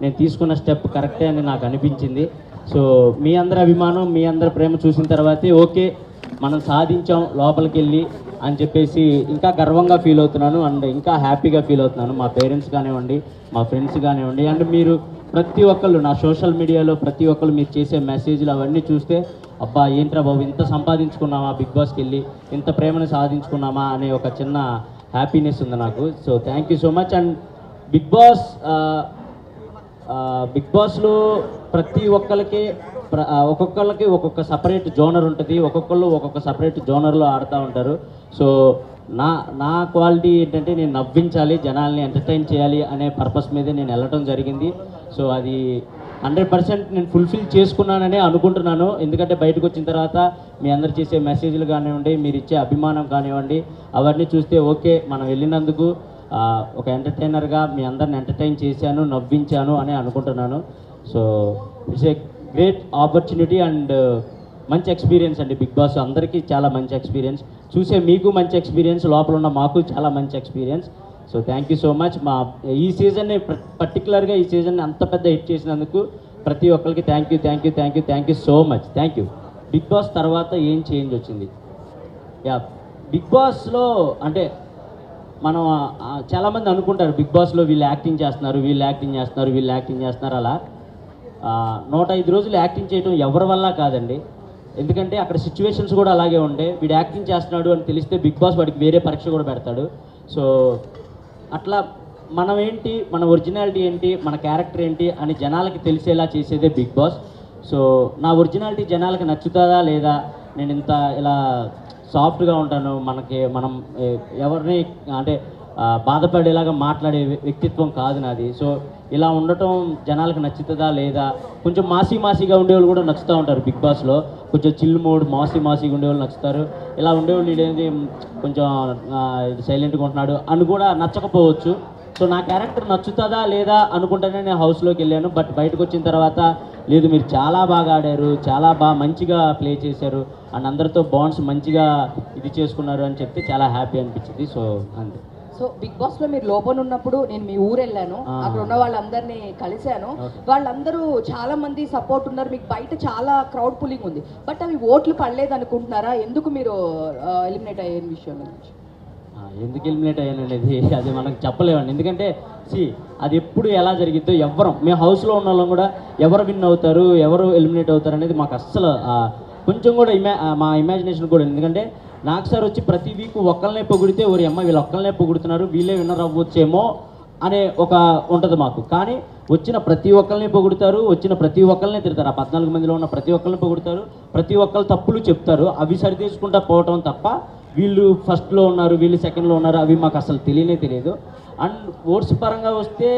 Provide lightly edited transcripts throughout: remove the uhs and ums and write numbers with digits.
నేను తీసుకున్న స్టెప్ కరెక్టే అని నాకు అనిపించింది. సో మీ అందరి అభిమానం, మీ అందరి ప్రేమ చూసిన తర్వాతే ఓకే మనం సాధించాం లోపలికి వెళ్ళి అని చెప్పేసి ఇంకా గర్వంగా ఫీల్ అవుతున్నాను అండ్ ఇంకా హ్యాపీగా ఫీల్ అవుతున్నాను. మా పేరెంట్స్ కానివ్వండి, మా ఫ్రెండ్స్ కానివ్వండి, అండ్ మీరు ప్రతి ఒక్కళ్ళు నా సోషల్ మీడియాలో ప్రతి ఒక్కళ్ళు మీరు చేసే మెసేజ్లు అవన్నీ చూస్తే అబ్బా ఏంట్రా బాబు ఇంత సంపాదించుకున్నామా, బిగ్ బాస్కి వెళ్ళి ఇంత ప్రేమను సాధించుకున్నామా అనే ఒక చిన్న హ్యాపీనెస్ ఉంది నాకు. So thank you so much. And big బాస్లో ప్రతి ఒక్కరికి ఒక్కొక్కరికి ఒక్కొక్క సపరేట్ జోనర్ ఉంటుంది, ఒక్కొక్కళ్ళు ఒక్కొక్క సపరేట్ జోనర్లో ఆడుతూ ఉంటారు. సో నా క్వాలిటీ ఏంటంటే నేను నవ్వించాలి, జనాల్ని ఎంటర్టైన్ చేయాలి అనే పర్పస్ మీదే నేను వెళ్ళటం జరిగింది. సో అది 100% నేను ఫుల్ఫిల్ చేసుకున్నాననే అనుకుంటున్నాను. ఎందుకంటే బయటకు వచ్చిన తర్వాత మీ అందరు చేసే మెసేజ్లు కానివ్వండి, మీరు ఇచ్చే అభిమానం కానివ్వండి, అవన్నీ చూస్తే ఓకే మనం వెళ్ళినందుకు ఒక ఎంటర్టైనర్గా మీ అందరిని ఎంటర్టైన్ చేశాను, నవ్వించాను అని అనుకుంటున్నాను. So it's a great opportunity and మంచి ఎక్స్పీరియన్స్ అండి. బిగ్ బాస్ అందరికీ చాలా మంచి ఎక్స్పీరియన్స్, చూసే మీకు మంచి ఎక్స్పీరియన్స్, లోపల ఉన్న మాకు చాలా మంచి experience. So thank you so much. మా ఈ సీజన్ని పర్టికులర్గా ఈ సీజన్ని అంత పెద్ద హిట్ చేసినందుకు ప్రతి ఒక్కరికి thank you so much. Thank you. Big boss తర్వాత ఏం చేంజ్ వచ్చింది? యా, బిగ్ బాస్లో అంటే మనం చాలామంది అనుకుంటారు బిగ్ బాస్లో వీళ్ళు యాక్టింగ్ చేస్తున్నారు అలా 105 రోజులు యాక్టింగ్ చేయడం ఎవరి వల్ల కాదండి. ఎందుకంటే అక్కడ సిచ్యువేషన్స్ కూడా అలాగే ఉండే. వీడు యాక్టింగ్ చేస్తున్నాడు అని తెలిస్తే బిగ్ బాస్ వాడికి వేరే పరీక్ష కూడా పెడతాడు. సో అట్లా మనం ఏంటి, మన ఒరిజినాలిటీ ఏంటి, మన క్యారెక్టర్ ఏంటి అని జనాలకి తెలిసేలా చేసేదే బిగ్ బాస్. సో నా ఒరిజినాలిటీ జనాలకి నచ్చుతుందా లేదా, నేను ఇంత ఇలా సాఫ్ట్గా ఉంటాను, మనం ఎవరిని అంటే బాధపడేలాగా మాట్లాడే వ్యక్తిత్వం కాదు నాది. సో ఇలా ఉండటం జనాలకు నచ్చుతుందా లేదా, కొంచెం మాసీగా ఉండేవాళ్ళు కూడా నచ్చుతూ ఉంటారు బిగ్ బాస్లో. కొంచెం చిల్ మోడ్ మాసీగా ఉండేవాళ్ళు నచ్చుతారు. ఇలా ఉండేవాళ్ళు ఇదేంటి కొంచెం సైలెంట్గా ఉంటున్నాడు అని కూడా నచ్చకపోవచ్చు. సో నా క్యారెక్టర్ నచ్చుతుందా లేదా అనుకుంటేనే నేను హౌస్లోకి వెళ్ళాను. బట్ బయటకు వచ్చిన తర్వాత లేదు, మీరు చాలా బాగా ఆడారు, చాలా మంచిగా ప్లే చేశారు అండ్ అందరితో బాండ్స్ మంచిగా ఇది చేసుకున్నారు అని చెప్తే చాలా హ్యాపీ అనిపించింది. సో అంతే. సో బిగ్ బాస్ లో మీరు లోపల ఉన్నప్పుడు నేను మీ ఊరు వెళ్ళాను, అక్కడ ఉన్న వాళ్ళందరినీ కలిశాను. వాళ్ళందరూ చాలా మంది సపోర్ట్ ఉన్నారు, మీకు బయట చాలా క్రౌడ్ పుల్లింగ్ ఉంది. బట్ అవి ఓట్లు పడలేదు అనుకుంటున్నారా? ఎందుకు మీరు ఎలిమినేట్ అయ్యే విషయం గురించి? ఎందుకు ఎలిమినేట్ అయ్యాను అనేది అది మనకు చెప్పలేమండి. ఎందుకంటే అది ఎప్పుడు ఎలా జరిగిద్దో మేము హౌస్లో ఉన్న వాళ్ళం కూడా ఎవరు విన్ అవుతారు, ఎవరు ఎలిమినేట్ అవుతారు అనేది మాకు అస్సలు కొంచెం కూడా మా ఇమాజినేషన్ కూడా. ఎందుకంటే నాకు సార్ వచ్చి ప్రతి వీక్ ఒక్కళ్ళనే పొగిడితే ఓరి అమ్మ వీళ్ళు ఒక్కళ్ళనే పొగుడుతున్నారు, వీళ్ళే విన్నర్ అవ్వచ్చేమో అనే ఒక ఉంటుంది మాకు. కానీ వచ్చిన ప్రతి ఒక్కరిని పొగుడుతారు, వచ్చిన ప్రతి ఒక్కరిని తిడతారు. ఆ 14 మందిలో ఉన్న ప్రతి ఒక్కరిని పొగుడుతారు, ప్రతి ఒక్కరు తప్పులు చెప్తారు, అవి సరిదేసుకుంటా పోవటం తప్ప వీళ్ళు ఫస్ట్లో ఉన్నారు, వీళ్ళు సెకండ్లో ఉన్నారు అవి మాకు అసలు తెలియదు. అండ్ ఓట్స్ పరంగా వస్తే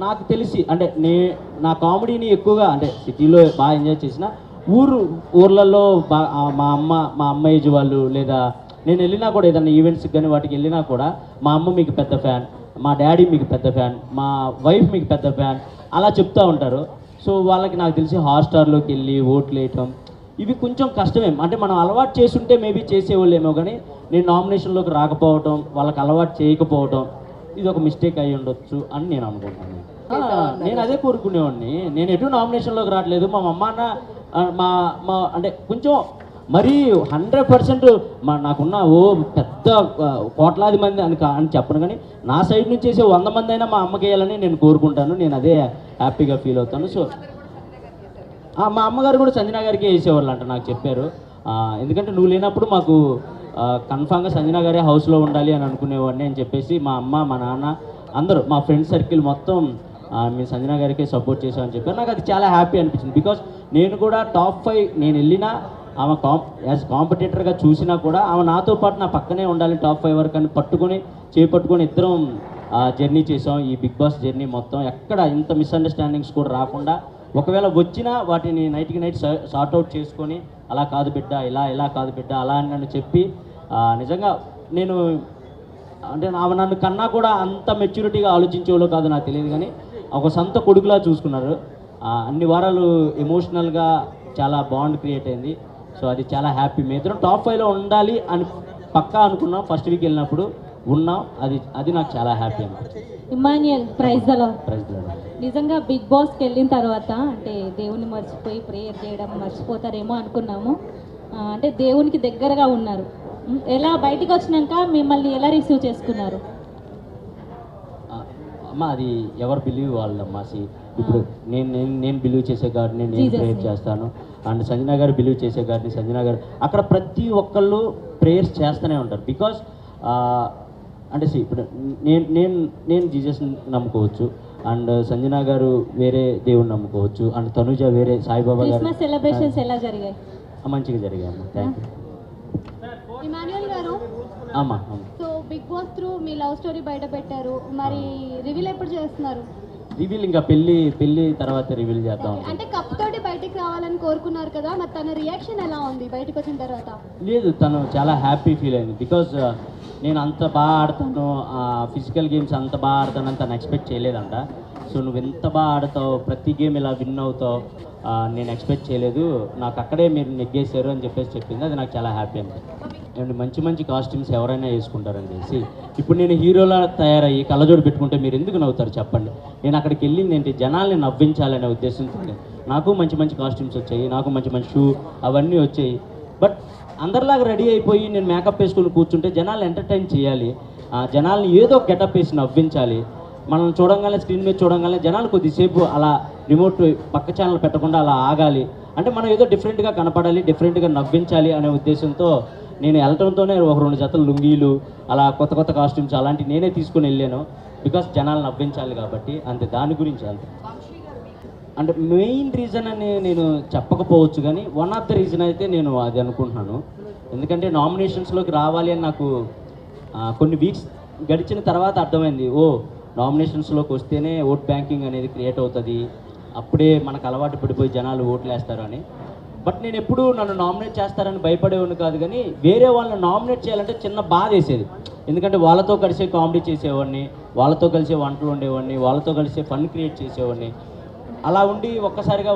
నాకు తెలిసి అంటే నా కామెడీని ఎక్కువగా అంటే సిటీలో బాగా ఎంజాయ్ చేసిన, ఊర్లలో మా అమ్మ ఏజ్ వాళ్ళు లేదా నేను వెళ్ళినా కూడా ఏదన్నా ఈవెంట్స్కి కానీ వాటికి వెళ్ళినా కూడా మా అమ్మ మీకు పెద్ద ఫ్యాన్, మా డాడీ మీకు పెద్ద ఫ్యాన్, మా వైఫ్ మీకు పెద్ద ఫ్యాన్ అలా చెప్తూ ఉంటారు. సో వాళ్ళకి నాకు తెలిసి హాట్స్టార్లోకి వెళ్ళి ఓట్లు వేయటం ఇవి కొంచెం కష్టమే. అంటే మనం అలవాటు చేసుంటే మేబీ చేసేవాళ్ళేమో, కానీ నేను నామినేషన్లోకి రాకపోవటం, వాళ్ళకి అలవాటు చేయకపోవటం ఇది ఒక మిస్టేక్ అయ్యి ఉండొచ్చు అని నేను అనుకుంటున్నాను. నేను అదే కోరుకునేవాడిని. నేను ఎటు నామినేషన్లోకి రావట్లేదు. మా అమ్మ అన్న మా అంటే కొంచెం మరీ 100% నాకున్న పెద్ద కోట్లాది మంది అని చెప్పను, కానీ నా సైడ్ నుంచి వేసే 100 మంది అయినా మా అమ్మకి వేయాలని నేను కోరుకుంటాను. నేను అదే హ్యాపీగా ఫీల్ అవుతాను. సో మా అమ్మగారు కూడా సంజనా గారికి వేసేవాళ్ళు అంట నాకు చెప్పారు. ఎందుకంటే నువ్వు లేనప్పుడు మాకు కన్ఫామ్గా సంజనా గారే హౌస్లో ఉండాలి అని అనుకునేవాడిని అని చెప్పేసి మా అమ్మ మా నాన్న అందరూ మా ఫ్రెండ్ సర్కిల్ మొత్తం మేము సంజనా గారికి సపోర్ట్ చేసామని చెప్పారు. నాకు అది చాలా హ్యాపీ అనిపించింది. బికాస్ నేను కూడా టాప్ 5 నేను వెళ్ళినా ఆమె యాజ్ కాంపిటేటర్గా చూసినా కూడా ఆమె నాతో పాటు నా పక్కనే ఉండాలి టాప్ 5 వరకు అని చేపట్టుకొని ఇద్దరం జర్నీ చేసాం. ఈ బిగ్ బాస్ జర్నీ మొత్తం ఎక్కడ ఇంత మిస్అండర్స్టాండింగ్స్ కూడా రాకుండా, ఒకవేళ వచ్చినా వాటిని నైట్కి నైట్ సార్ట్అవుట్ చేసుకొని అలా కాదు బిడ్డ, ఇలా కాదు బిడ్డ అలా అని నన్ను చెప్పి నిజంగా నేను అంటే నన్ను కన్నా కూడా అంత మెచ్యూరిటీగా ఆలోచించేవాళ్ళు కాదు నాకు తెలియదు, కానీ ఒక సొంత కొడుకులా చూసుకున్నారు. అన్ని వారాలు ఎమోషనల్గా చాలా బాండ్ క్రియేట్ అయింది. సో అది చాలా హ్యాపీ. మీ ఇద్దరం టాప్ 5లో ఉండాలి అని పక్కా అనుకున్నాం ఫస్ట్ వీక్ వెళ్ళినప్పుడు. ఉన్నాం. అది నాకు చాలా హ్యాపీ అనిపించింది. ఇమాన్యుయల్ ప్రైజ్ అలా ప్రైజ్ లార్డ్. నిజంగా బిగ్ బాస్కి వెళ్ళిన తర్వాత అంటే దేవుని మర్చిపోయి ప్రేయర్ చేయడం మర్చిపోతారేమో అనుకున్నాము. అంటే దేవునికి దగ్గరగా ఉన్నారు. ఎలా బయటికి వచ్చినాక మిమ్మల్ని ఎలా రిసీవ్ చేసుకున్నారు? అమ్మ అది ఎవరు బిలీవ్ వాళ్ళమ్మా. ఇప్పుడు నేను బిలీవ్ చేసే గారిని నేను Jesus ప్రేయర్ ని. చేస్తాను, అండ్ సంజన గారు బిలీవ్ చేసే గారిని సంజన గారు, అక్కడ ప్రతి ఒక్కళ్ళు ప్రేయర్స్ చేస్తూనే ఉంటారు. బికాస్ అంటే ఇప్పుడు నేను జీసస్ నమ్ముకోవచ్చు, అండ్ సంజన గారు వేరే దేవుని నమ్ముకోవచ్చు, అండ్ తనుజ వేరే సాయిబాబా గారు. క్రిస్మస్ సెలబ్రేషన్స్ ఎలా జరిగాయి? మంచిగా జరిగాయమ్మా. థ్యాంక్ యూ ఇమాన్యుయల్ గారు. అమ్మా. సో బిగ్ బాస్ త్రూ మీ లవ్ స్టోరీ బయట పెట్టారు, మరి రివీల్ ఎప్పుడు చేస్తున్నారు? రివీల్ ఇంకా పెళ్ళి తర్వాత రివీల్ చేద్దాం. అంటే కప్ తోటి బయటికి రావాలని కోరుకున్నారు కదా, మరి తన రియాక్షన్ ఎలా ఉంది బయటకు వచ్చిన తర్వాత? లేదు, తను చాలా హ్యాపీ ఫీల్ అయింది. బికాజ్ నేను అంత బాగా ఆడతాను, ఫిజికల్ గేమ్స్ అంత బాగా ఆడతానని తను ఎక్స్పెక్ట్ చేయలేదంట. సో నువ్వు ఎంత బాగా ఆడతావు, ప్రతి గేమ్ ఇలా విన్ అవుతావు, నేను ఎక్స్పెక్ట్ చేయలేదు, నాకు అక్కడే మీరు నెగ్గేశారు అని చెప్పేసి చెప్పింది. అది నాకు చాలా హ్యాపీ అనిపించింది. అండ్ మంచి కాస్ట్యూమ్స్ ఎవరైనా వేసుకుంటారండి. ఇప్పుడు నేను హీరోలా తయారయ్యి కళ్ళజోడు పెట్టుకుంటే మీరు ఎందుకు నవ్వుతారు చెప్పండి? నేను అక్కడికి వెళ్ళింది ఏంటి, జనాల్ని నవ్వించాలనే ఉద్దేశంతో. నాకు మంచి కాస్ట్యూమ్స్ వచ్చాయి, నాకు మంచి షూ అవన్నీ వచ్చాయి. బట్ అందరిలాగా రెడీ అయిపోయి నేను మేకప్ వేసుకుని కూర్చుంటే జనాలు ఎంటర్టైన్ చేయాలి, జనాల్ని ఏదో గెటప్ వేసి నవ్వించాలి. మనం చూడంగానే స్క్రీన్ మీద చూడంగానే జనాలు కొద్దిసేపు అలా రిమోట్ పక్క ఛానల్ పెట్టకుండా అలా ఆగాలి. అంటే మనం ఏదో డిఫరెంట్గా కనపడాలి, డిఫరెంట్గా నవ్వించాలి అనే ఉద్దేశంతో నేను వెళ్ళటంతోనే ఒక 2 జతలు లుంగీలు అలా కొత్త కాస్ట్యూమ్స్ అలాంటివి నేనే తీసుకుని వెళ్ళాను. బికాస్ జనాలు నవ్వించాలి కాబట్టి. అంతే, దాని గురించి అంతే. అంటే మెయిన్ రీజన్ అని నేను చెప్పకపోవచ్చు, కానీ వన్ ఆఫ్ ద రీజన్ అయితే నేను అది అనుకుంటున్నాను. ఎందుకంటే నామినేషన్స్లోకి రావాలి అని నాకు కొన్ని వీక్స్ గడిచిన తర్వాత అర్థమైంది. నామినేషన్స్లోకి వస్తేనే ఓట్ బ్యాంకింగ్ అనేది క్రియేట్ అవుతుంది, అప్పుడే మనకు అలవాటు పడిపోయి జనాలు ఓట్లు వేస్తారు అని. బట్ నేను ఎప్పుడూ నన్ను నామినేట్ చేస్తారని భయపడేవాడిని కాదు, కానీ వేరే వాళ్ళని నామినేట్ చేయాలంటే చిన్న బాధ వేసేది. ఎందుకంటే వాళ్ళతో కలిసే కామెడీ చేసేవాడిని, వాళ్ళతో కలిసే వంటలు ఉండేవాడిని, వాళ్ళతో కలిసే ఫన్ క్రియేట్ చేసేవాడిని. అలా ఉండి ఒక్కసారిగా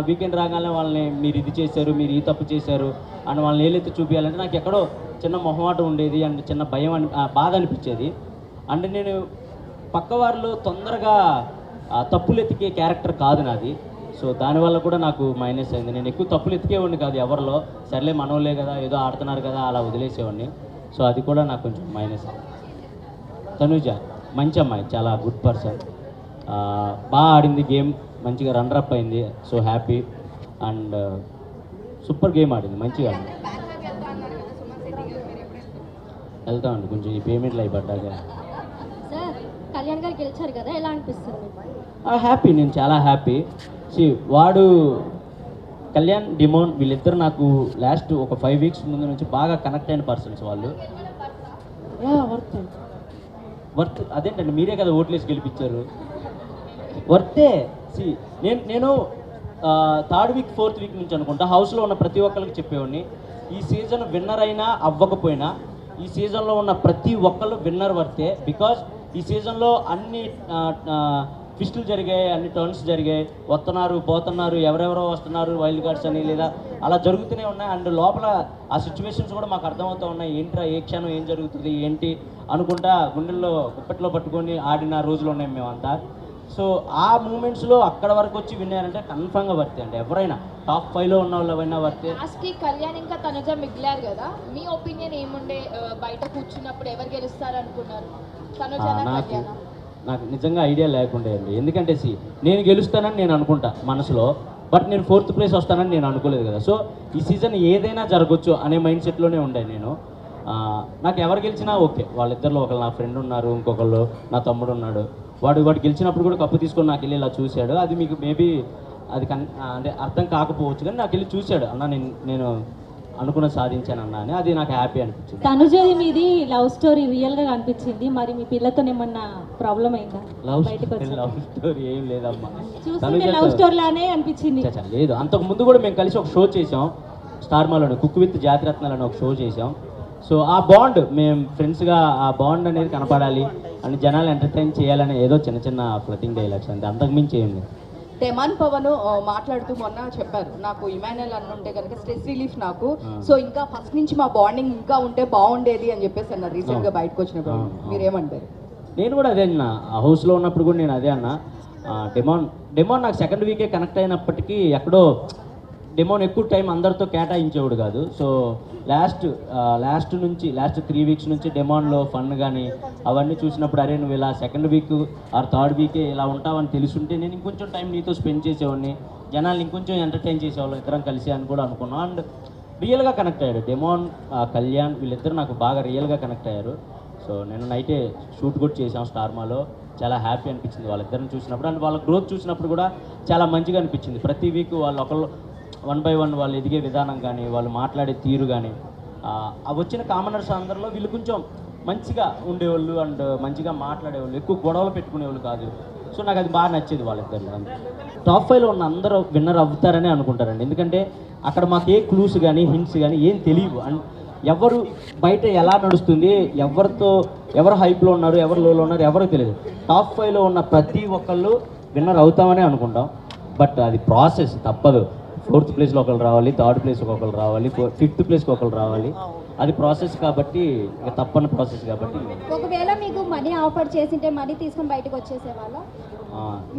వీకెండ్ రాగానే వాళ్ళని మీరు ఇది చేశారు, మీరు ఈ తప్పు చేశారు అని వాళ్ళని ఏలైతే చూపించాలంటే నాకు ఎక్కడో చిన్న మొహమాటం ఉండేది, అండ్ చిన్న భయం బాధ అనిపించేది. అండ్ నేను పక్కవారిలో తొందరగా తప్పులు ఎతికే క్యారెక్టర్ కాదు నాది. సో దానివల్ల కూడా నాకు మైనస్ అయింది. నేను ఎక్కువ తప్పులు ఎతికేవాడిని కాదు ఎవరిలో, సర్లే మనోళ్ళే కదా ఏదో ఆడుతున్నారు కదా అలా వదిలేసేవాడిని. సో అది కూడా నాకు కొంచెం మైనస్. తనుజ మంచి అమ్మాయి, చాలా గుడ్ పర్సన్, బాగా ఆడింది గేమ్, మంచిగా రన్నరప్ అయింది. So happy. And super game ఆడింది, మంచిగా ఆడింది. వెళ్తామండి కొంచెం ఈ పేమెంట్లు అయి పడ్డాక. సార్ కళ్యాణ్ గారు గెలిచారు కదా, ఎలా అనిపిస్తుంది? హ్యాపీ, నేను చాలా హ్యాపీ. వాడు కళ్యాణ్ డిమోన్ వీళ్ళిద్దరు నాకు లాస్ట్ ఒక 5 వీక్స్ ముందు నుంచి బాగా కనెక్ట్ అయిన పర్సన్స్ వాళ్ళు. వర్త్ అదేంటండి, మీరే కదా ఓట్లేసి గెలిపించారు. వర్తే. నేను 3rd వీక్ 4th వీక్ నుంచి అనుకుంటా హౌస్లో ఉన్న ప్రతి ఒక్కరికి చెప్పేవాడిని, ఈ సీజన్ విన్నర్ అయినా అవ్వకపోయినా ఈ సీజన్లో ఉన్న ప్రతి ఒక్కళ్ళు విన్నర్ వర్తే. బికాజ్ ఈ సీజన్లో అన్ని ట్విస్టులు జరిగాయి, అన్ని టర్న్స్ జరిగాయి, వస్తున్నారు పోతున్నారు, ఎవరెవరో వస్తున్నారు వైల్డ్ కార్డ్స్ అని, లేదా అలా జరుగుతూనే ఉన్నాయి. అండ్ లోపల ఆ సిచ్యువేషన్స్ కూడా మాకు అర్థమవుతూ ఉన్నాయి. ఏంట్రా ఏ క్షణం ఏం జరుగుతుంది ఏంటి అనుకుంటా గుండెల్లో గుప్పెట్లో పట్టుకొని ఆడిన రోజులు ఉన్నాయి మేమంతా. సో ఆ మూమెంట్స్లో అక్కడ వరకు వచ్చి విన్నారంటే కన్ఫామ్గా వర్తే అండి. ఎవరైనా టాప్ 5లో ఉన్న వాళ్ళు ఎవరైనా వర్తే. లాస్ట్కి కళ్యాణ్ ఇంకా తనుజ మిగిలారు కదా, మీ ఒపీనియన్ ఏముండే? బయట కూర్చున్నప్పుడు ఎవరు గెలుస్తారు అనుకున్నారు, తనుజనా కళ్యాణా? నాకు నిజంగా ఐడియా లేకుండే అండి. ఎందుకంటే నేను గెలుస్తానని నేను అనుకుంటా మనసులో, బట్ నేను 4th ప్లేస్ వస్తానని నేను అనుకోలేదు కదా. సో ఈ సీజన్ ఏదైనా జరగచ్చు అనే మైండ్ సెట్లోనే ఉండే నేను. నాకు ఎవరు గెలిచినా ఓకే. వాళ్ళిద్దరిలో ఒకళ్ళు నా ఫ్రెండ్ ఉన్నారు, ఇంకొకళ్ళు నా తమ్ముడు ఉన్నాడు. వాడు గెలిచినప్పుడు కూడా కప్పు తీసుకొని నాకు వెళ్ళి ఇలా చూశాడు. అది మీకు మేబీ అది అంటే అర్థం కాకపోవచ్చు, కానీ నాకు వెళ్ళి చూశాడు, అన్న నేను అనుకున్న సాధించాను అన్న అని. అది నాకు హ్యాపీ అనిపించింది. తనుజది మీది లవ్ స్టోరీ రియల్ గా అనిపించింది, మరి మీ పిల్లతో ఏమన్నా ప్రాబ్లం అయిందా? లవ్ స్టోరీ ఏం లేదమ్మా, చూస్తుంటే లవ్ స్టోరీ లానే అనిపించింది. లేదు. అంతకు ముందు కూడా మేము కలిసి ఒక షో చేసాం, స్టార్ మాలోని కుక్ విత్ జాతిరత్నాలు అని ఒక షో చేసాం. సో ఆ బాండ్, మేము ఫ్రెండ్స్గా ఆ బాండ్ అనేది కనపడాలి అని, జనాలు ఎంటర్టైన్ చేయాలని ఏదో చిన్న ఫ్లటింగ్ డైలాగ్స్ అంతే, అంతకుమించి ఏం లేదు. డెమాన్ పవన్ మాట్లాడుతూ మొన్న చెప్పారు, నాకు ఇమాన్యుయల్ అన్న ఉంటే కనుక స్ట్రెస్ రిలీఫ్ నాకు, సో ఇంకా ఫస్ట్ నుంచి మా బాండింగ్ ఇంకా ఉంటే బాగుండేది అని చెప్పేసి అన్నారు రీసెంట్ గా బయటకు వచ్చినప్పుడు. మీరేమంటారు? నేను కూడా అదే అన్న, హౌస్లో ఉన్నప్పుడు కూడా నేను అదే అన్న. డెమాన్ నాకు సెకండ్ వీకే కనెక్ట్ అయినప్పటికీ ఎక్కడో డెమాన్ ఎక్కువ టైం అందరితో కేటాయించేవాడు కాదు. సో లాస్ట్ 3 వీక్స్ నుంచి డెమాన్లో ఫన్ కానీ అవన్నీ చూసినప్పుడు, అరే నువ్వు ఇలా సెకండ్ వీక్ ఆర్ థర్డ్ వీకే ఇలా ఉంటావని తెలుసుంటే నేను ఇంకొంచెం టైం నీతో స్పెండ్ చేసేవాడిని, జనాలు ఇంకొంచెం ఎంటర్టైన్ చేసేవాళ్ళం ఇద్దరం కలిసి అని కూడా అనుకున్నాం. అండ్ రియల్గా కనెక్ట్ అయ్యాడు డెమాన్, కళ్యాణ్ వీళ్ళిద్దరు నాకు బాగా రియల్గా కనెక్ట్ అయ్యారు. సో నేను నైటే షూట్ కూడా చేసాం స్టార్మాలో, చాలా హ్యాపీ అనిపించింది వాళ్ళిద్దరిని చూసినప్పుడు. అండ్ వాళ్ళ గ్రోత్ చూసినప్పుడు కూడా చాలా మంచిగా అనిపించింది. ప్రతి వీక్ వాళ్ళు ఒకళ్ళు 1 by 1 వాళ్ళు ఎదిగే విధానం కానీ, వాళ్ళు మాట్లాడే తీరు కానీ, వచ్చిన కామనర్స్ అందరిలో వీళ్ళు కొంచెం మంచిగా ఉండేవాళ్ళు అండ్ మంచిగా మాట్లాడేవాళ్ళు, ఎక్కువ గొడవలు పెట్టుకునేవాళ్ళు కాదు. సో నాకు అది బాగా నచ్చేది వాళ్ళిద్దరు. టాప్ 5లో ఉన్న అందరూ విన్నర్ అవుతారని అనుకుంటారండి, ఎందుకంటే అక్కడ మాకు ఏ క్లూస్ కానీ హింట్స్ కానీ ఏం తెలియవు. అండ్ ఎవరు బయట ఎలా నడుస్తుంది, ఎవరు హైప్లో ఉన్నారు, ఎవరు లోలో ఉన్నారు ఎవరో తెలియదు. టాప్ 5లో ఉన్న ప్రతి ఒక్కళ్ళు విన్నర్ అవుతామని అనుకుంటాం. బట్ అది ప్రాసెస్, తప్పదు. 4th ప్లేస్లో ఒకరు రావాలి, 3rd ప్లేస్కి ఒకరు రావాలి, 5th ప్లేస్కి ఒకరు రావాలి. అది ప్రాసెస్ కాబట్టి, ఇక తప్పని ప్రాసెస్ కాబట్టి. ఒకవేళ మీకు మనీ ఆఫర్ చేసింటే మనీ తీసుకొని బయటకు వచ్చేసేవాళ్ళ?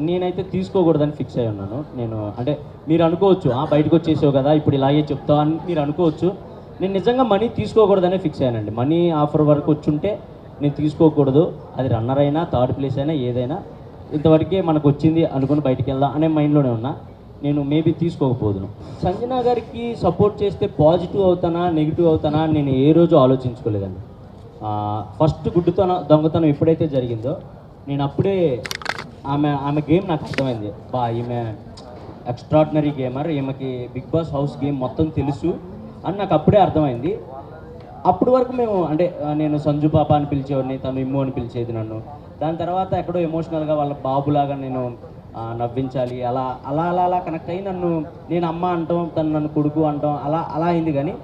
నేనైతే తీసుకోకూడదని ఫిక్స్ అయి ఉన్నాను. నేను అంటే మీరు అనుకోవచ్చు, బయటకు వచ్చేసావు కదా ఇప్పుడు ఇలాగే చెప్తావు అని మీరు అనుకోవచ్చు. నేను నిజంగా మనీ తీసుకోకూడదనే ఫిక్స్ అయ్యానండి. మనీ ఆఫర్ వరకు వచ్చుంటే నేను తీసుకోకూడదు, అది రన్నర్ అయినా 3rd ప్లేస్ అయినా ఏదైనా ఇంతవరకే మనకు వచ్చింది అనుకుని బయటికి వెళ్దాం అనే మైండ్లోనే ఉన్నా. నేను మేబీ తీసుకోకపోదును. సంజన గారికి సపోర్ట్ చేస్తే పాజిటివ్ అవుతానా నెగిటివ్ అవుతానా నేను ఏ రోజు ఆలోచించుకోలేదండి. ఫస్ట్ దొంగతనం ఎప్పుడైతే జరిగిందో నేను అప్పుడే ఆమె గేమ్ నాకు అర్థమైంది. ఈమె ఎక్స్ట్రాడినరీ గేమర్, ఈమెకి బిగ్ బాస్ హౌస్ గేమ్ మొత్తం తెలుసు అని నాకు అప్పుడే అర్థమైంది. అప్పటి వరకు మేము అంటే నేను సంజు పాప అని పిలిచేవాడిని, తను ఇమ్ము అని పిలిచేది నన్ను. దాని తర్వాత ఎక్కడో ఎమోషనల్గా వాళ్ళ బాబులాగా నేను నవ్వించాలి, అలా కనెక్ట్ అయ్యి నేను అమ్మ అంటాం, తను నన్ను కొడుకు అంటాం, అలా అయింది. కానీ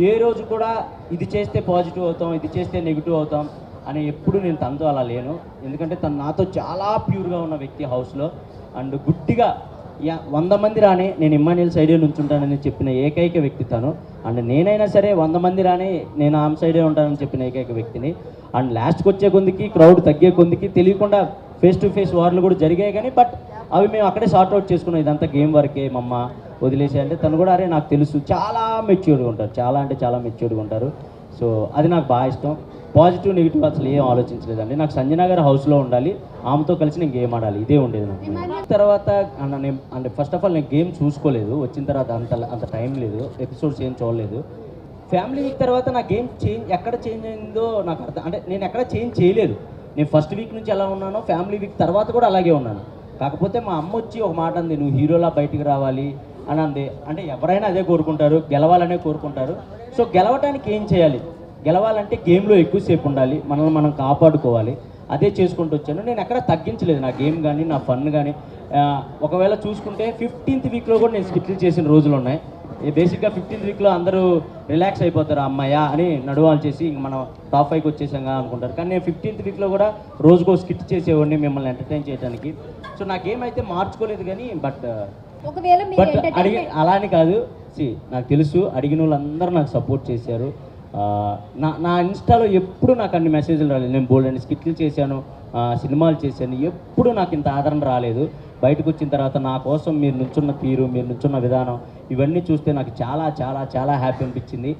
ఏ రోజు కూడా ఇది చేస్తే పాజిటివ్ అవుతాం, ఇది చేస్తే నెగిటివ్ అవుతాం అని ఎప్పుడు నేను తనతో అలా లేను. ఎందుకంటే తను నాతో చాలా ప్యూర్గా ఉన్న వ్యక్తి హౌస్లో. అండ్ గుడ్డిగా 100 మంది రానే నేను ఇమ్మాన్యుయల్ సైడే నుంచుంటానని చెప్పిన ఏకైక వ్యక్తి తను. అండ్ నేనైనా సరే 100 మంది రానే నేను ఆమె సైడే ఉంటానని చెప్పిన ఏకైక వ్యక్తిని. అండ్ లాస్ట్కి వచ్చే కొందికి క్రౌడ్ తగ్గే కొందికి తెలియకుండా ఫేస్ టు ఫేస్ వార్లు కూడా జరిగాయి. కానీ బట్ అవి మేము అక్కడే సార్ట్అవుట్ చేసుకున్నాం, ఇదంతా గేమ్ వరకే మమ్మ వదిలేసి అంటే. తను కూడా అరే నాకు తెలుసు, చాలా మెచ్యూర్డ్గా ఉంటారు, చాలా అంటే చాలా మెచ్యూర్డ్గా ఉంటారు. సో అది నాకు బాగా ఇష్టం. పాజిటివ్ నెగిటివ్ అసలు ఏం ఆలోచించలేదండి. నాకు సంజన గారి హౌస్లో ఉండాలి, ఆమెతో కలిసి నేను గేమ్ ఆడాలి, ఇదే ఉండేది నాకు. తర్వాత అంటే ఫస్ట్ ఆఫ్ ఆల్ నేను గేమ్ చూసుకోలేదు, వచ్చిన తర్వాత అంత టైం లేదు, ఎపిసోడ్స్ ఏం చూడలేదు. ఫ్యామిలీ వీక్ తర్వాత నా గేమ్ ఎక్కడ చేంజ్ అయిందో నాకు అర్థం, అంటే నేను ఎక్కడ చేంజ్ చేయలేదు. నేను ఫస్ట్ వీక్ నుంచి ఎలా ఉన్నానో ఫ్యామిలీ వీక్ తర్వాత కూడా అలాగే ఉన్నాను. కాకపోతే మా అమ్మ వచ్చి ఒక మాట అంది, నువ్వు హీరోలా బయటికి రావాలి అని అంది. అంటే ఎవరైనా అదే కోరుకుంటారు, గెలవాలనే కోరుకుంటారు. సో గెలవటానికి ఏం చేయాలి, గెలవాలంటే గేమ్లో ఎక్కువసేపు ఉండాలి, మనల్ని మనం కాపాడుకోవాలి, అదే చేసుకుంటూ వచ్చాను. నేను ఎక్కడ తగ్గించలేదు నా గేమ్ కానీ నా ఫన్ కానీ. ఒకవేళ చూసుకుంటే 15th వీక్లో కూడా నేను స్కిట్లు చేసిన రోజులు ఉన్నాయి. బేసిక్గా 15th వీక్లో అందరూ రిలాక్స్ అయిపోతారు, అమ్మాయ అని నడువాలు చేసి ఇంక మనం టాప్ 5కి వచ్చేసాంగా అనుకుంటారు. కానీ నేను 15th వీక్లో కూడా రోజుకో స్కిట్ చేసేవాడిని మిమ్మల్ని ఎంటర్టైన్ చేయడానికి. సో నా గేమ్ అయితే మార్చుకోలేదు కానీ బట్ అలా అని కాదు. నాకు తెలుసు అడిగిన వాళ్ళందరూ నాకు సపోర్ట్ చేశారు. నా ఇన్స్టాలో ఎప్పుడు నాకు అన్ని మెసేజ్లు రాలేదు. నేను బోల్డ్ స్కిట్లు చేశాను, సినిమాలు చేశాను, ఎప్పుడు నాకు ఇంత ఆదరణ రాలేదు. బయటకు వచ్చిన తర్వాత నా కోసం మీరు నుంచున్న తీరు, మీరు నుంచున్న విధానం ఇవన్నీ చూస్తే నాకు చాలా చాలా చాలా హ్యాపీ అనిపించింది.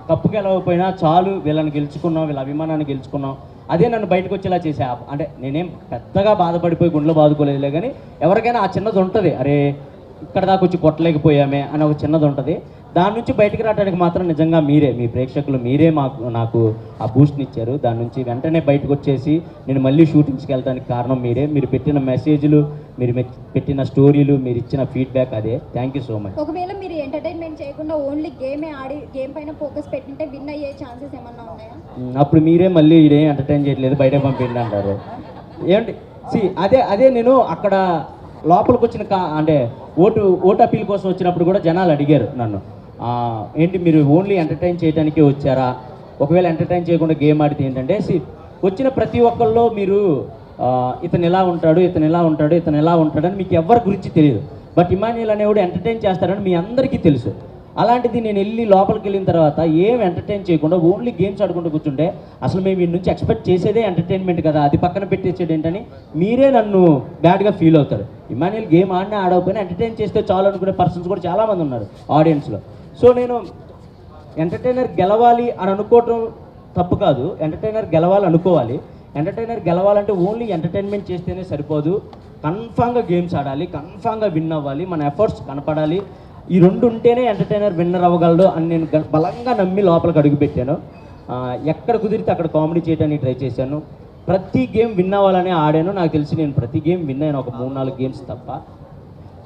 కప్పు గెలవకపోయినా చాలు, వీళ్ళని గెలుచుకున్నాం, వీళ్ళ అభిమానాన్ని గెలుచుకున్నాం, అదే నన్ను బయటకు వచ్చేలా చేసా. అంటే నేనేం పెద్దగా బాధపడిపోయి గుండెలో బాదుకోలేదులే, కానీ ఎవరికైనా ఆ చిన్నది ఉంటుంది, అరే ఇక్కడ దాకా వచ్చి కొట్టలేకపోయామే అని ఒక చిన్నది ఉంటుంది. దాని నుంచి బయటకు రావడానికి మాత్రం నిజంగా మీరే, మీ ప్రేక్షకులు మీరే నాకు ఆ బూస్ట్ని ఇచ్చారు. దాని నుంచి వెంటనే బయటకు వచ్చేసి నేను మళ్ళీ షూటింగ్స్కి వెళ్ళడానికి కారణం మీరే. మీరు పెట్టిన మెసేజ్లు, మీరు పెట్టిన స్టోరీలు, మీరు ఇచ్చిన ఫీడ్బ్యాక్, అదే. Thank you so much. ఒకవేళ మీరు ఎంటర్టైన్మెంట్ చేయకుండా ఓన్లీ గేమే ఆడి గేమ్ పైన ఫోకస్ పెట్టింటే విన్ అయ్యే ఛాన్సెస్ ఏమన్నా ఉన్నాయా? అప్పుడు మీరే మళ్ళీ ఇదేం ఎంటర్టైన్ చేయట్లేదు, బయటకు పంపిండి అంటారు. ఏమంటే అదే నేను అక్కడ లోపలికి వచ్చిన అంటే ఓటు అప్పీల్ కోసం వచ్చినప్పుడు కూడా జనాలు అడిగారు నన్ను, ఏంటి మీరు ఓన్లీ ఎంటర్టైన్ చేయడానికే వచ్చారా, ఒకవేళ ఎంటర్టైన్ చేయకుండా గేమ్ ఆడితే ఏంటంటే వచ్చిన ప్రతి ఒక్కళ్ళు మీరు ఇతను ఇలా ఉంటాడు, ఇతను ఇలా ఉంటాడు, ఇతను ఇలా ఉంటాడని మీకు ఎవరి గురించి తెలియదు. బట్ ఇమాన్యుయల్ అనేవాడు ఎంటర్టైన్ చేస్తాడని మీ అందరికీ తెలుసు. అలాంటిది నేను వెళ్ళి లోపలికి వెళ్ళిన తర్వాత ఏం ఎంటర్టైన్ చేయకుండా ఓన్లీ గేమ్స్ ఆడుకుంటూ కూర్చుంటే అసలు మేము వీడి నుంచి ఎక్స్పెక్ట్ చేసేదే ఎంటర్టైన్మెంట్ కదా, అది పక్కన పెట్టేసేది ఏంటని మీరే నన్ను బ్యాడ్గా ఫీల్ అవుతారు. ఇమాన్యుయల్ గేమ్ ఆడినా ఆడకపోయినా ఎంటర్టైన్ చేస్తే చాలు అనుకునే పర్సన్స్ కూడా చాలామంది ఉన్నారు ఆడియన్స్లో. సో నేను ఎంటర్టైనర్ గెలవాలి అని అనుకోవటం తప్పు కాదు, ఎంటర్టైనర్ గెలవాలి అనుకోవాలి. ఎంటర్టైనర్ గెలవాలంటే ఓన్లీ ఎంటర్టైన్మెంట్ చేస్తేనే సరిపోదు, కన్ఫామ్గా గేమ్స్ ఆడాలి, కన్ఫామ్గా విన్ అవ్వాలి, మన ఎఫర్ట్స్ కనపడాలి. ఈ రెండు ఉంటేనే ఎంటర్టైనర్ విన్నర్ అవ్వగలడు అని నేను బలంగా నమ్మి లోపలికి అడుగుపెట్టాను. ఎక్కడ కుదిరితే అక్కడ కామెడీ చేయడానికి ట్రై చేశాను. ప్రతి గేమ్ విన్ అవ్వాలని ఆడాను. నాకు తెలిసి నేను ప్రతి గేమ్ విన్ అయిన ఒక 3-4 గేమ్స్ తప్ప.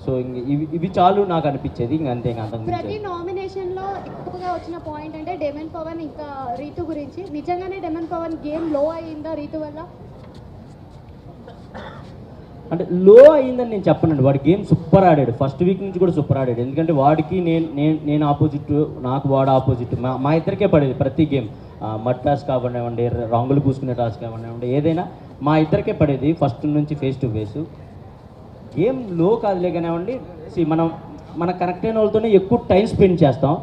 సో ఇంక ఇవి చాలు నాకు అనిపించేది, ఇంక అంతే. ప్రతి నామినేషన్ లో ఎక్కువగా వచ్చిన పాయింట్ అంటే డెమన్ పవన్ ఇంకా రీతు గురించి. నిజంగానే డెమన్ పవన్ గేమ్ లో అయిందా రీతు వల్ల? అంటే లో అయిందని నేను చెప్పనండి. వాడి గేమ్ సూపర్ ఆడాడు, ఫస్ట్ వీక్ నుంచి కూడా సూపర్ ఆడాడు. ఎందుకంటే వాడికి నేను ఆపోజిట్, నాకు వాడు ఆపోజిట్. మా ఇద్దరికే పడేది ప్రతి గేమ్. మడ్ టాస్క్ కావనివ్వండి, రంగులు పూసుకునే టాస్క్ కావనివ్వండి, ఏదైనా మా ఇద్దరికే పడేది ఫస్ట్ నుంచి ఫేస్ టు ఫేస్. గేమ్ లో కాదులే కానివ్వండి. మన కనెక్ట్ అయిన వాళ్ళతోనే ఎక్కువ టైం స్పెండ్ చేస్తాం.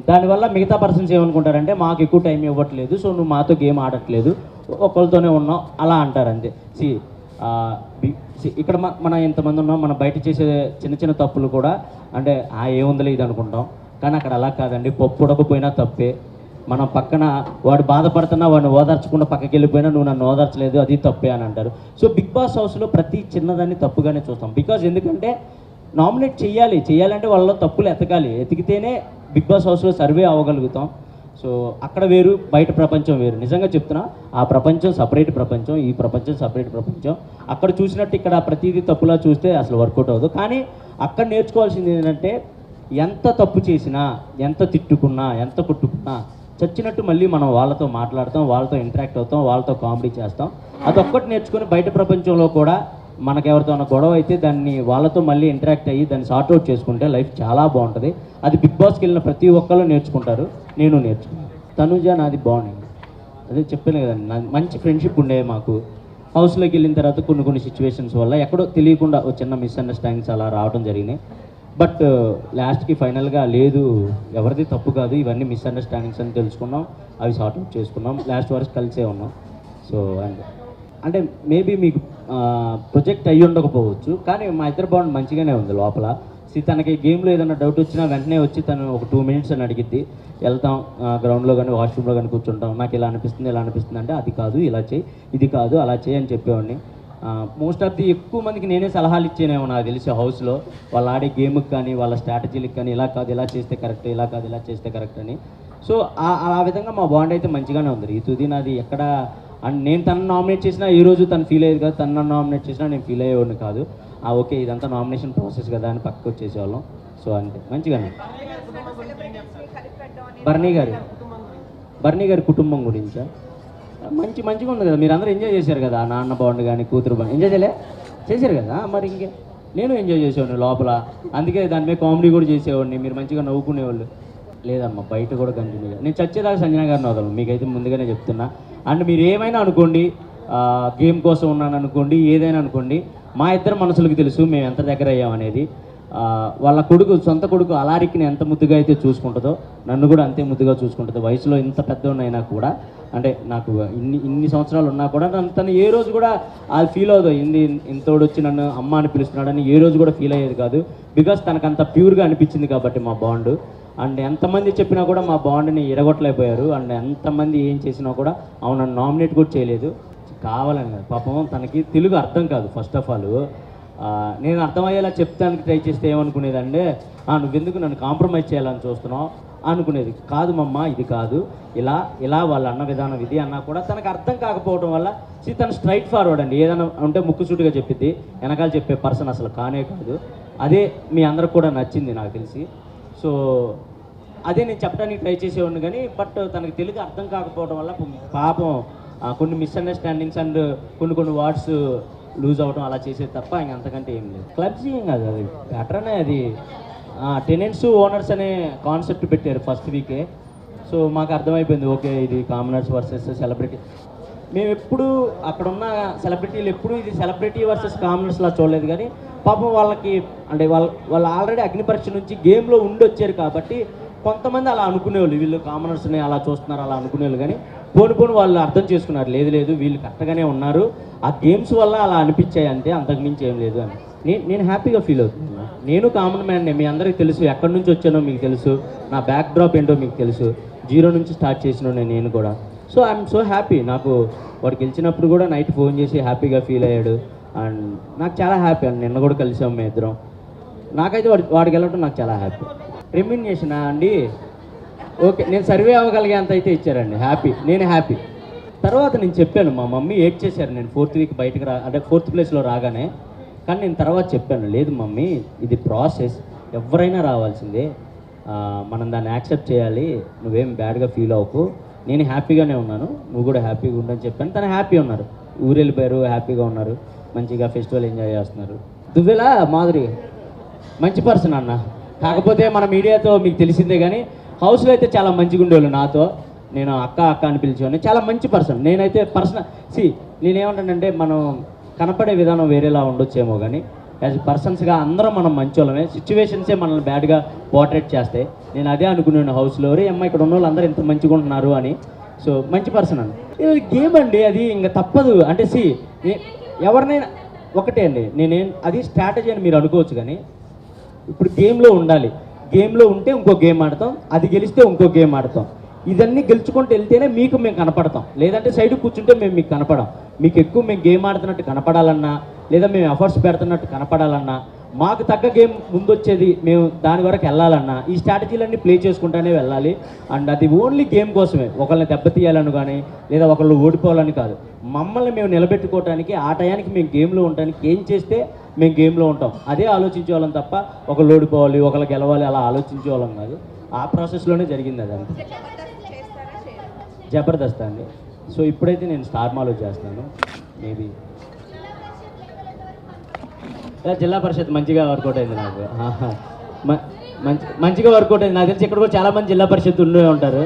దానివల్ల మిగతా పర్సన్స్ ఏమనుకుంటారంటే మాకు ఎక్కువ టైం ఇవ్వట్లేదు, సో నువ్వు మాతో గేమ్ ఆడట్లేదు, ఒకరితోనే ఉన్నావు అలా అంటారు అంతే. ఇక్కడ మనం ఎంతమంది ఉన్నాం, మనం బయట చేసే చిన్న చిన్న తప్పులు కూడా అంటే ఏముందలే ఇది అనుకుంటాం. కానీ అక్కడ అలా కాదండి, పప్పు ఉడకపోయినా తప్పే. మనం పక్కన వాడు బాధపడుతున్నా వాడిని ఓదార్చకుండా పక్కకి వెళ్ళిపోయినా నువ్వు నన్ను ఓదార్చలేదు, అది తప్పే అని అంటారు. సో బిగ్ బాస్ హౌస్లో ప్రతి చిన్నదాన్ని తప్పుగానే చూస్తాం. బికాజ్ ఎందుకంటే నామినేట్ చేయాలంటే వాళ్ళలో తప్పులు ఎతికితేనే బిగ్ బాస్ హౌస్లో సర్వే అవ్వగలుగుతాం. సో అక్కడ వేరు, బయట ప్రపంచం వేరు. నిజంగా చెప్తున్నా, ఆ ప్రపంచం సపరేట్ ప్రపంచం, ఈ ప్రపంచం సపరేట్ ప్రపంచం. అక్కడ చూసినట్టు ఇక్కడ ప్రతిదీ తప్పులా చూస్తే అసలు వర్కౌట్ అవ్వదు. కానీ అక్కడ నేర్చుకోవాల్సింది ఏంటంటే ఎంత తప్పు చేసినా, ఎంత తిట్టుకున్నా, ఎంత కొట్టుకున్నా చచ్చినట్టు మళ్ళీ మనం వాళ్ళతో మాట్లాడతాం, వాళ్ళతో ఇంటరాక్ట్ అవుతాం, వాళ్ళతో కామెడీ చేస్తాం. అదొక్కటి నేర్చుకొని బయట ప్రపంచంలో కూడా మనకెవరితో ఉన్న గొడవ అయితే దాన్ని వాళ్ళతో మళ్ళీ ఇంటరాక్ట్ అయ్యి దాన్ని సార్ట్అవుట్ చేసుకుంటే లైఫ్ చాలా బాగుంటుంది. అది బిగ్ బాస్కి వెళ్ళిన ప్రతి ఒక్కళ్ళు నేర్చుకుంటారు, నేను నేర్చుకున్నాను. తనుజ నాది బాగుంది, అదే చెప్పాను కదండి, మంచి ఫ్రెండ్షిప్ ఉండేవి మాకు. హౌస్లోకి వెళ్ళిన తర్వాత కొన్ని సిచ్యువేషన్స్ వల్ల ఎక్కడో తెలియకుండా ఒక చిన్న మిస్అండర్స్టాండింగ్స్ అలా రావడం జరిగినాయి. బట్ లాస్ట్కి ఫైనల్గా లేదు, ఎవరిది తప్పు కాదు, ఇవన్నీ మిస్అండర్స్టాండింగ్స్ అని తెలుసుకున్నాం, అవి సార్ట్అవుట్ చేసుకున్నాం, లాస్ట్ వరకు కలిసే ఉన్నాం. సో అంటే మేబీ మీకు ప్రొజెక్ట్ అయ్యి ఉండకపోవచ్చు, కానీ మా ఇద్దరు బాండ్ మంచిగానే ఉంది లోపల. తనకి గేమ్లో ఏదైనా డౌట్ వచ్చినా వెంటనే వచ్చి తను ఒక 2 minutes అని అడిగిద్ది. వెళ్తాం గ్రౌండ్లో కానీ వాష్రూమ్లో కానీ కూర్చుంటాం, నాకు ఇలా అనిపిస్తుంది అంటే అది కాదు ఇలా చేయి, ఇది కాదు అలా చేయి అని చెప్పేవాడిని. మోస్ట్ ఆఫ్ ది ఎక్కువ మందికి నేనే సలహాలు ఇచ్చేనేమో నాకు తెలిసి హౌస్లో, వాళ్ళు ఆడే గేమ్కి కానీ వాళ్ళ స్ట్రాటజీలకు కానీ, ఇలా కాదు ఇలా చేస్తే కరెక్ట్, ఇలా కాదు ఇలా చేస్తే కరెక్ట్ అని. సో ఆ విధంగా మా బాండ్ అయితే మంచిగానే ఉంది. ఈ తుది నాది ఎక్కడ అండ్ నేను తను నామినేట్ చేసినా ఈ రోజు తను ఫీల్ అయ్యేది కాదు, తను నన్ను నామినేట్ చేసినా నేను ఫీల్ అయ్యేవాడిని కాదు. ఓకే ఇదంతా నామినేషన్ ప్రాసెస్ కదా అని పక్కకు వచ్చేసేవాళ్ళం. సో అంతే, మంచిగానే. బర్నీ గారి కుటుంబం గురించా మంచిగా ఉంది కదా, మీరు అందరూ ఎంజాయ్ చేశారు కదా, నాన్న బాండ్ కానీ కూతురు బాండ్ ఎంజాయ్ చేశారు కదా, మరి ఇంకే నేను ఎంజాయ్ చేసేవాడిని లోపల, అందుకే దాని మీద కామెడీ కూడా చేసేవాడిని, మీరు మంచిగా నవ్వుకునేవాళ్ళు. లేదమ్మా బయట కూడా కంటిన్యూగా నేను చచ్చేదాకా సంజన గారిని వదలను, మీకైతే ముందుగానే చెప్తున్నా. అండ్ మీరు ఏమైనా అనుకోండి, గేమ్ కోసం ఉన్నాను అనుకోండి, ఏదైనా అనుకోండి, మా ఇద్దరు మనసులకు తెలుసు మేము ఎంత దగ్గర అయ్యామనేది. వాళ్ళ సొంత కొడుకు అలారిక్ని ఎంత ముద్దుగా అయితే చూసుకుంటుందో నన్ను కూడా అంతే ముద్దుగా చూసుకుంటుంది. వయసులో ఇంత పెద్దవాడినైనా కూడా, అంటే నాకు ఇన్ని సంవత్సరాలు ఉన్నా కూడా తను ఏ రోజు కూడా అది ఫీల్ అవుతుంది, ఇంతోడు వచ్చి నన్ను అమ్మ అని పిలుస్తున్నాడని ఏ రోజు కూడా ఫీల్ అయ్యేది కాదు. బికాస్ తనకు అంత ప్యూర్గా అనిపించింది కాబట్టి మా బాండ్. అండ్ ఎంతమంది చెప్పినా కూడా మా బాండ్ని ఎరగొట్టలేకపోయారు. అండ్ ఎంతమంది ఏం చేసినా కూడా నన్ను నామినేట్ కూడా చేయలేదు, కావాలని కాదు. పాపం తనకి తెలుగు అర్థం కాదు. ఫస్ట్ ఆఫ్ ఆల్ నేను అర్థమయ్యేలా చెప్తానికి ట్రై చేస్తే ఏమనుకునేదంటే, నువ్వెందుకు నన్ను కాంప్రమైజ్ చేయాలని చూస్తున్నావు అనుకునేది. కాదు మమ్మ ఇది కాదు, ఇలా వాళ్ళ అన్న విధానం ఇది అన్నా కూడా తనకు అర్థం కాకపోవడం వల్ల తను స్ట్రైట్ ఫార్వర్డ్ అండి. ఏదైనా ఉంటే ముక్కుసూటిగా చెప్పిద్ది, వెనకాల చెప్పే పర్సన్ అసలు కానే కాదు. అదే మీ అందరికి కూడా నచ్చింది నాకు తెలిసి. సో అదే నేను చెప్పడానికి ట్రై చేసేవాడిని కానీ, బట్ తనకు తెలుగు అర్థం కాకపోవడం వల్ల పాపం కొన్ని మిస్అండర్స్టాండింగ్స్ అండ్ కొన్ని వర్డ్స్ లూజ్ అవ్వడం అలా చేసేది తప్ప ఇంక అంతకంటే ఏం లేదు. క్లబ్స్ ఏం కాదు, అది ప్యాటర్నే. అది టెనెంట్స్ ఓనర్స్ అనే కాన్సెప్ట్ పెట్టారు ఫస్ట్ వీకే. సో మాకు అర్థమైపోయింది, ఓకే ఇది కామనర్స్ వర్సెస్ సెలబ్రిటీ. మేము ఎప్పుడు అక్కడ ఉన్న సెలబ్రిటీలు ఎప్పుడు ఇది సెలబ్రిటీ వర్సెస్ కామనర్స్లా చూడలేదు, కానీ పాపం వాళ్ళకి అంటే వాళ్ళు ఆల్రెడీ అగ్ని పరీక్ష నుంచి గేమ్లో ఉండి వచ్చారు కాబట్టి కొంతమంది అలా అనుకునేవాళ్ళు, వీళ్ళు కామనర్స్ని అలా చూస్తున్నారు అలా అనుకునేవాళ్ళు. కానీ పోను వాళ్ళు అర్థం చేసుకున్నారు, లేదు వీళ్ళు కరెక్ట్గానే ఉన్నారు, ఆ గేమ్స్ వల్ల అలా అనిపించాయి అంతే, అంతకుమించి ఏం లేదు అని. నేను హ్యాపీగా ఫీల్ అవుతున్నాను. నేను కామన్ మ్యాన్నే, మీ అందరికీ తెలుసు, ఎక్కడి నుంచి వచ్చానో మీకు తెలుసు, నా బ్యాక్ డ్రాప్ ఏంటో మీకు తెలుసు, 0 నుంచి స్టార్ట్ చేసిన నేను కూడా. So I'm so happy. నాకు వాడు గెలిచినప్పుడు కూడా నైట్ ఫోన్ చేసి హ్యాపీగా ఫీల్ అయ్యాడు, అండ్ నాకు చాలా హ్యాపీ అండి. నిన్న కూడా కలిసాం మీ ఇద్దరం. నాకైతే వాడికి వెళ్ళటం నాకు చాలా హ్యాపీ. రెమ్యునరేషన్ అండి, ఓకే, నేను సర్వే అవ్వగలిగేంత అయితే ఇచ్చారండి, హ్యాపీ, నేను హ్యాపీ. తర్వాత నేను చెప్పాను, మా మమ్మీ ఏడ్ చేశారు నేను 4th వీక్ బయటకు అంటే 4th ప్లేస్లో రాగానే. కానీ నేను తర్వాత చెప్పాను, లేదు మమ్మీ, ఇది ప్రాసెస్, ఎవరైనా రావాల్సిందే, మనం దాన్ని యాక్సెప్ట్ చేయాలి, నువ్వేం బ్యాడ్గా ఫీల్ అవ్వకు, నేను హ్యాపీగానే ఉన్నాను, నువ్వు కూడా హ్యాపీగా ఉండని చెప్పాను. తను హ్యాపీ ఉన్నారు, ఊరు వెళ్ళిపోయారు, హ్యాపీగా ఉన్నారు, మంచిగా ఫెస్టివల్ ఎంజాయ్ చేస్తున్నారు. దువ్వెలా మాధురి మంచి పర్సన్ అన్న, కాకపోతే మన మీడియాతో మీకు తెలిసిందే, కానీ హౌస్లో అయితే చాలా మంచిగా ఉండేవాళ్ళు నాతో. నేను అక్క అని పిలిచేవాడిని, చాలా మంచి పర్సన్. నేనైతే నేనేమంటానంటే మనం కనపడే విధానం వేరేలా ఉండొచ్చేమో, కానీ యాజ్ పర్సన్స్గా అందరం మనం మంచోళ్ళమే, సిచ్యువేషన్సే మనల్ని బ్యాడ్గా పోర్ట్రేట్ చేస్తాయి. నేను అదే అనుకున్నాను హౌస్లో, రే అమ్మ ఇక్కడ ఉన్న వాళ్ళు అందరూ ఎంత మంచిగా ఉంటున్నారు అని. సో మంచి పర్సన్ అండి. ఇది గేమ్ అండి, అది ఇంకా తప్పదు. అంటే ఎవరినైనా ఒకటే అండి, అది స్ట్రాటజీ అని మీరు అనుకోవచ్చు, కానీ ఇప్పుడు గేమ్లో ఉండాలి, గేమ్లో ఉంటే ఇంకో గేమ్ ఆడతాం, అది గెలిస్తే ఇంకో గేమ్ ఆడతాం. ఇదన్నీ గెలుచుకుంటూ వెళ్తేనే మేము కనపడతాం, లేదంటే సైడ్ కూర్చుంటే మేము మీకు కనపడం. మీకు ఎక్కువ మేము గేమ్ ఆడుతున్నట్టు కనపడాలన్నా, లేదా మేము ఎఫర్ట్స్ పెడుతున్నట్టు కనపడాలన్నా, మాకు తగ్గ గేమ్ ముందొచ్చేది మేము దాని వరకు వెళ్ళాలన్నా ఈ స్ట్రాటజీలన్నీ ప్లే చేసుకుంటూనే వెళ్ళాలి. అండ్ అది ఓన్లీ గేమ్ కోసమే, ఒకళ్ళని దెబ్బతీయాలని కానీ లేదా ఒకళ్ళు ఓడిపోవాలని కాదు. మమ్మల్ని మేము నిలబెట్టుకోవడానికి, ఆ టయానికి మేము గేమ్లో ఉండడానికి ఏం చేస్తే మేము గేమ్లో ఉంటాం అదే ఆలోచించే వాళ్ళం తప్ప ఒకళ్ళు ఓడిపోవాలి ఒకళ్ళు గెలవాలి అలా ఆలోచించే వాళ్ళం కాదు. ఆ ప్రాసెస్లోనే జరిగింది అదంతా. జబర్దస్త్ అండి. సో ఇప్పుడైతే నేను స్టార్ మాలో చేస్తున్నాను. మేబీ జిల్లా పరిషత్ మంచిగా వర్కౌట్ అయింది నాకు, మంచిగా వర్కౌట్ అయింది. నాకు తెలిసి ఇక్కడ కూడా చాలామంది జిల్లా పరిషత్ ఉండే ఉంటారు.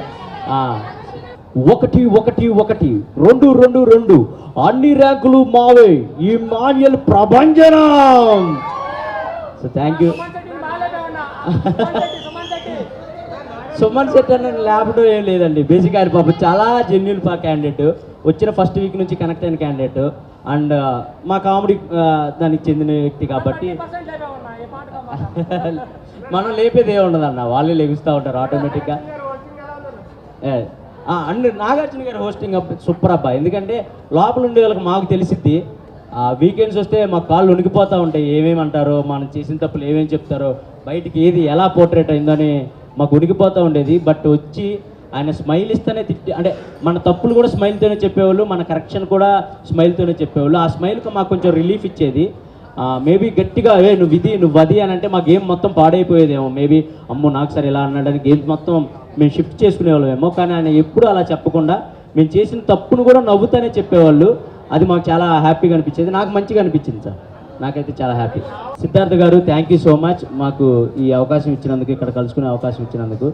1-1-1-2-2-2 అన్ని ర్యాంకులు మావే, ఈ మాన్యుల్ ప్రభంజనం. So thank you. Suman Shetty అన్న లేపడం ఏం లేదండి, బేసిక్ ఆయన పాపం చాలా జెన్యున్ క్యాండిడేట్, వచ్చిన ఫస్ట్ వీక్ నుంచి కనెక్ట్ అయిన క్యాండిడేట్. అండ్ మా కామెడీ దానికి చెందిన వ్యక్తి కాబట్టి మనం లేపేది ఏమి ఉండదన్న, వాళ్ళే లెగుస్తూ ఉంటారు ఆటోమేటిక్గా. అండ్ నాగార్జున గారి హోస్టింగ్ సూపర్ అబ్బా, ఎందుకంటే లోపల ఉండే వాళ్ళకి మాకు తెలిసిద్ది. వీకెండ్స్ వస్తే మా కాళ్ళు ఉనికిపోతూ ఉంటాయి, ఏమేమి అంటారో, మనం చేసిన తప్పులు ఏమేమి చెప్తారో, బయటికి ఏది ఎలా పోర్ట్రేట్ అయిందని మాకు ఉనికిపోతూ ఉండేది. బట్ వచ్చి ఆయన స్మైల్ ఇస్తేనే అంటే మన తప్పులు కూడా స్మైల్తోనే చెప్పేవాళ్ళు, మన కరెక్షన్ కూడా స్మైల్తోనే చెప్పేవాళ్ళు. ఆ స్మైల్కి మాకు కొంచెం రిలీఫ్ ఇచ్చేది. మేబీ గట్టిగా నువ్వు అది అని అంటే మా గేమ్ మొత్తం పాడైపోయేదేమో. మేబీ అమ్మో నాకు సరే ఇలా అన్నాడని గేమ్ మొత్తం మేము షిఫ్ట్ చేసుకునేవాళ్ళమేమో. కానీ ఆయన ఎప్పుడు అలా చెప్పకుండా మేము చేసిన తప్పును కూడా నవ్వుతూనే చెప్పేవాళ్ళు. అది మాకు చాలా హ్యాపీగా అనిపించేది, నాకు మంచిగా అనిపించింది సార్, నాకైతే చాలా హ్యాపీ. సిద్ధార్థ గారు థ్యాంక్ యూ సో మచ్ మాకు ఈ అవకాశం ఇచ్చినందుకు, ఇక్కడ కలుసుకునే అవకాశం ఇచ్చినందుకు.